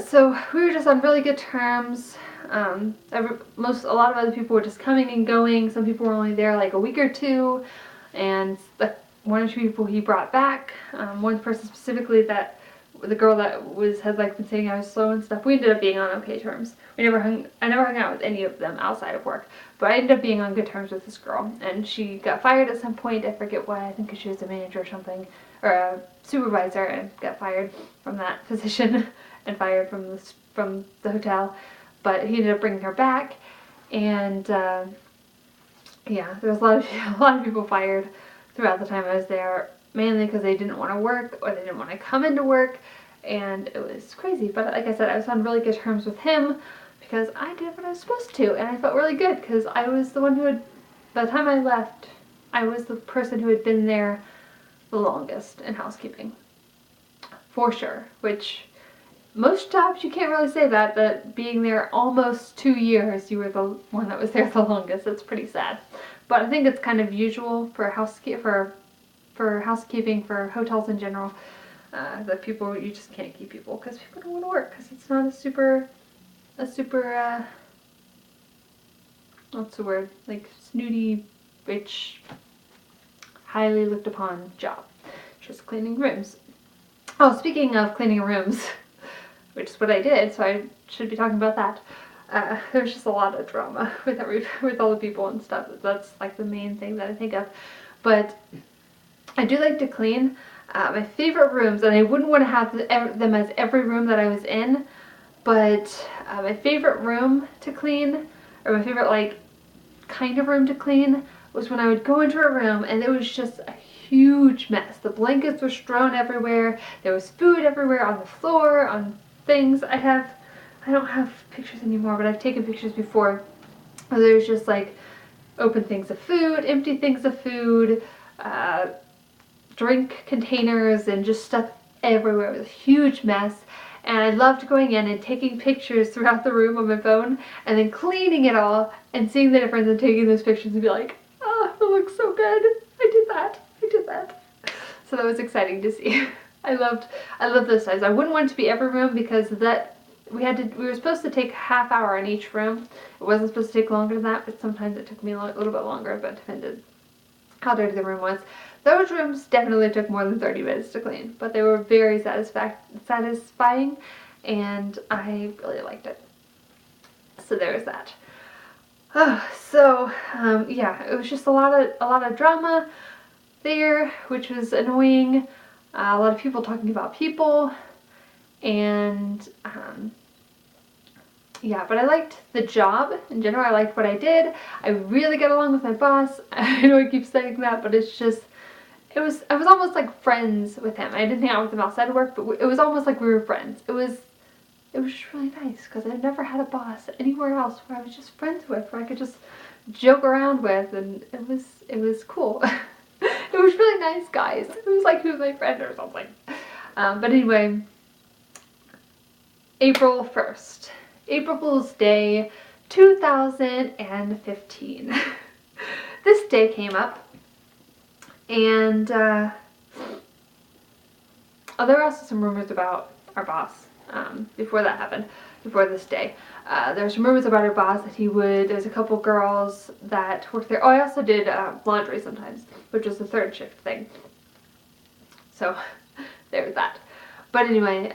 So we were just on really good terms. A lot of other people were just coming and going. Some people were only there like a week or two, and one or two people he brought back. One person specifically, that the girl that had like been saying I was slow and stuff. We ended up being on okay terms. I never hung out with any of them outside of work, but I ended up being on good terms with this girl, and she got fired at some point. I forget why. I think because she was a manager or something, or a supervisor, and got fired from that position and fired from the hotel. But he ended up bringing her back, and yeah, there was a lot of people fired throughout the time I was there, mainly because they didn't want to work or they didn't want to come into work, and it was crazy. But like I said, I was on really good terms with him because I did what I was supposed to, and I felt really good because I was the one who had, by the time I left, I was the person who had been there the longest in housekeeping, for sure, which most jobs you can't really say that being there almost 2 years you were the one that was there the longest. It's pretty sad, but I think it's kind of usual for housekeeping for hotels in general, that you just can't keep people because people don't want to work because it's not a super what's the word, like snooty, rich, highly looked upon job. Just cleaning rooms. Oh, speaking of cleaning rooms, which is what I did, so I should be talking about that. There's just a lot of drama with all the people and stuff. That's like the main thing that I think of. But I do like to clean. My favorite rooms, and I wouldn't want to have them as every room that I was in, but my favorite room to clean, or my favorite like kind of room to clean, was when I would go into a room and it was just a huge mess. The blankets were strewn everywhere. There was food everywhere on the floor, on things. I don't have pictures anymore, but I've taken pictures before. There's just like open things of food, empty things of food, drink containers, and just stuff everywhere. It was a huge mess. And I loved going in and taking pictures throughout the room on my phone and then cleaning it all and seeing the difference and taking those pictures and be like, oh, it looks so good. I did that. So that was exciting to see. I loved those times. I wouldn't want it to be every room because we were supposed to take a half hour in each room. It wasn't supposed to take longer than that, but sometimes it took me a little bit longer, but it depended how dirty the room was. Those rooms definitely took more than 30 minutes to clean, but they were very satisfying, and I really liked it. So there was that. Yeah, it was just a lot of drama there, which was annoying. A lot of people talking about people, and yeah, but I liked the job in general. I liked what I did. I really got along with my boss. I know I keep saying that, but it's just, I was almost like friends with him. I didn't hang out with him outside of work, but it was almost like we were friends. It was just really nice because I've never had a boss anywhere else where I was just friends with, where I could just joke around with, and it was cool. It was really nice, guys. It was like he was my friend or something. But anyway, April 1st. April Fool's Day 2015. This day came up, and there were also some rumors about our boss before that happened, before this day. There were some rumors about our boss that there's a couple girls that worked there. Oh, I also did laundry sometimes, which was the third shift thing. So there was that. But anyway,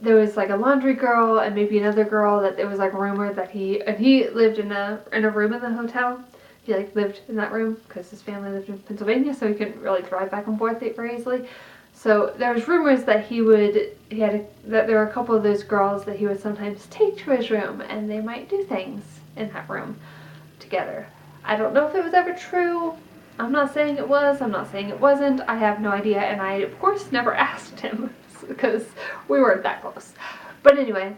there was like a laundry girl and maybe another girl that it was like rumored that he lived in a room in the hotel. He like lived in that room because his family lived in Pennsylvania, so he couldn't really drive back and forth very easily. So there was rumors that that there were a couple of those girls that he would sometimes take to his room and they might do things in that room together. I don't know if it was ever true. I'm not saying it was, I'm not saying it wasn't. I have no idea, and I of course never asked him because we weren't that close. But anyway,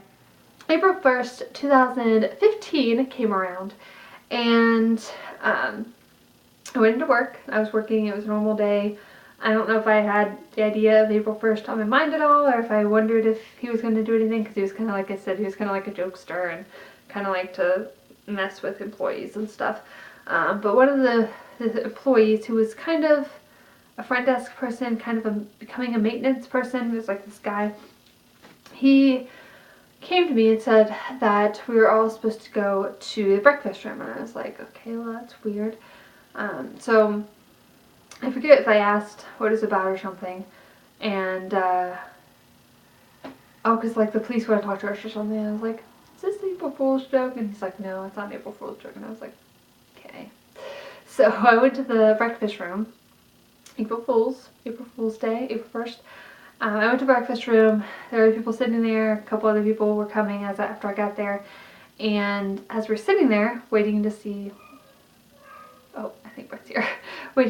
April 1st, 2015 came around, and I went into work. I was working, it was a normal day. I don't know if I had the idea of April 1st on my mind at all, or if I wondered if he was going to do anything, because he was kind of, like I said, he was kind of like a jokester and kind of like to mess with employees and stuff. But one of the employees who was kind of a front desk person, kind of becoming a maintenance person, was like this guy. he came to me and said that we were all supposed to go to the breakfast room, and I was like, okay, well, that's weird. So I forget if I asked what it's about or something, and oh, because like the police want to talk to us or something. And I was like, is this the April Fool's joke? And he's like, no, it's not an April Fool's joke. And I was like, okay. So I went to the breakfast room. April Fool's Day, April 1st. I went to the breakfast room. There were people sitting there. A couple other people were coming after I got there. And as we're sitting there, waiting to see, oh, I think Brett's here, my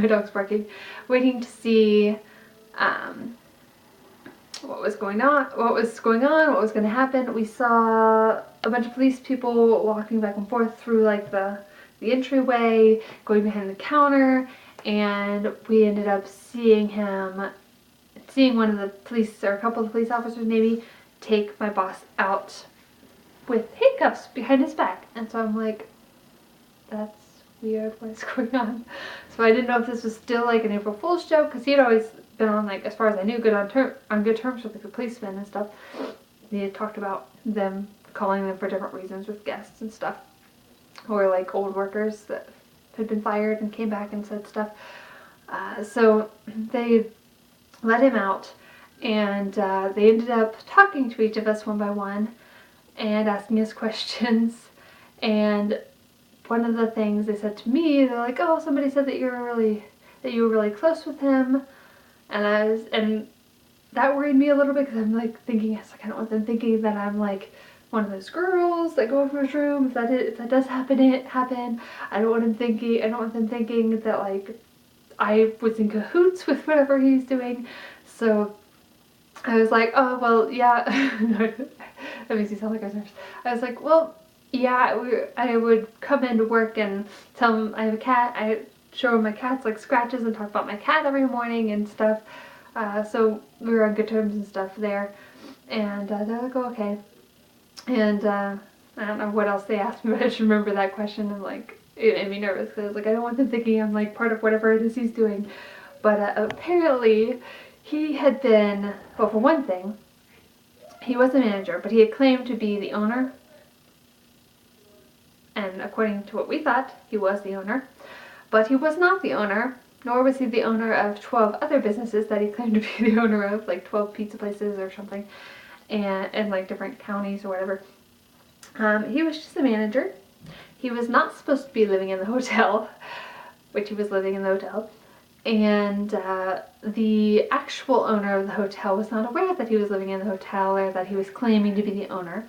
dog's barking, waiting to see what was going on, what was going to happen. We saw a bunch of police people walking back and forth through like the entryway, going behind the counter, and we ended up seeing one of the police, or a couple of police officers maybe, take my boss out with handcuffs behind his back. And so I'm like, that's weird, what is going on? So I didn't know if this was still like an April Fool's joke, because he had always been on, like, as far as I knew, on good terms with the policemen and stuff. He had talked about them calling them for different reasons with guests and stuff, or like old workers that had been fired and came back and said stuff. So they let him out, and they ended up talking to each of us one by one and asking us questions. And one of the things they said to me, they're like, oh, somebody said that you were really close with him. And that worried me a little bit, because I'm like thinking, I don't want them thinking that I'm like one of those girls that go over his room. If that does happen. I don't want them thinking that like I was in cahoots with whatever he's doing. So I was like, oh well, yeah. That makes me sound like I was nervous. I was like, well, yeah. I would come into work and tell him I have a cat. I show him my cat's like scratches and talk about my cat every morning and stuff. So we were on good terms and stuff there. And they're like, oh, okay. And I don't know what else they asked me, but I just remember that question, and like it made me nervous, because I was like, I don't want them thinking I'm like part of whatever it is he's doing. But apparently he had been, well, for one thing, he was a manager, but he had claimed to be the owner. And according to what we thought, he was the owner. But he was not the owner, nor was he the owner of 12 other businesses that he claimed to be the owner of, like 12 pizza places or something, and in like different counties or whatever. He was just a manager. He was not supposed to be living in the hotel, which he was living in the hotel. And the actual owner of the hotel was not aware that he was living in the hotel, or that he was claiming to be the owner.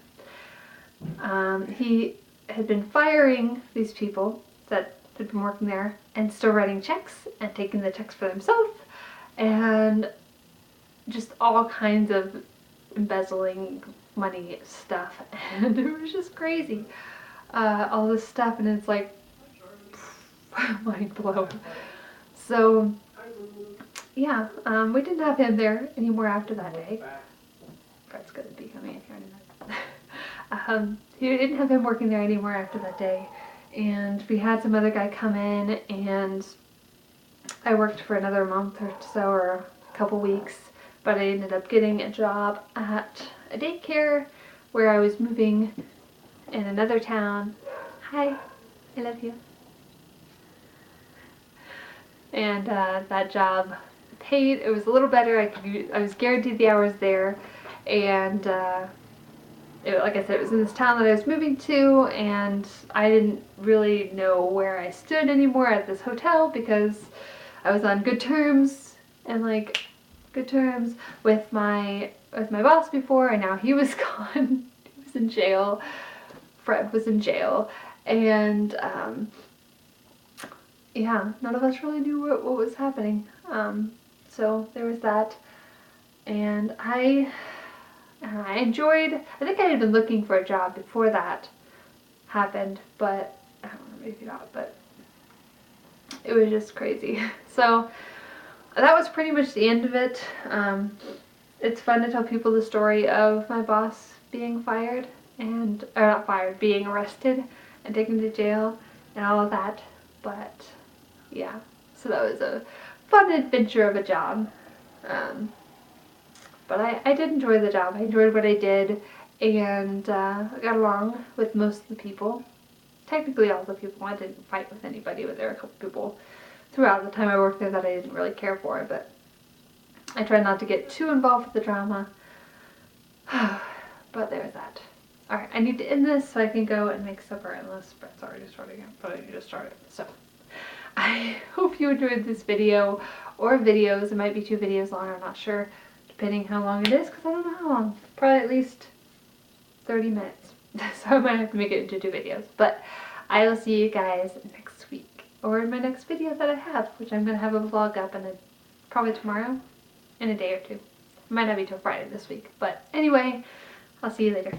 He had been firing these people that had been working there and still writing checks and taking the checks for himself, and just all kinds of embezzling money stuff. And it was just crazy, all this stuff, and it's like mind blown. So yeah, we didn't have him there anymore after that day. Fred's gonna be coming in here in a minute. He didn't have him working there anymore after that day. And we had some other guy come in, and I worked for another month or so, or a couple weeks, but I ended up getting a job at a daycare where I was moving in another town. Hi, I love you. And that job paid, it was a little better. I was guaranteed the hours there, and like I said, it was in this town that I was moving to, and I didn't really know where I stood anymore at this hotel, because I was on good terms, and like good terms with my boss before, and now he was gone. He was in jail. Fred was in jail, and yeah, none of us really knew what was happening. So there was that, and I enjoyed, I think I had been looking for a job before that happened, but I don't know, maybe not, but it was just crazy. So that was pretty much the end of it. It's fun to tell people the story of my boss being fired, or not fired, being arrested and taken to jail and all of that. But yeah, so that was a fun adventure of a job. But I did enjoy the job. I enjoyed what I did, and I got along with most of the people. Technically all the people. I didn't fight with anybody, but there were a couple people throughout the time I worked there that I didn't really care for, but I tried not to get too involved with the drama. But there's that. Alright, I need to end this so I can go and make supper unless Brett's already starting it, but I need to start it. So, I hope you enjoyed this video or videos. It might be 2 videos long, I'm not sure, depending how long it is, because I don't know how long. Probably at least 30 minutes. So I might have to make it into 2 videos. But I will see you guys next week, or in my next video that I have, which I'm going to have a vlog up probably tomorrow, in a day or 2. It might not be till Friday this week. But anyway, I'll see you later.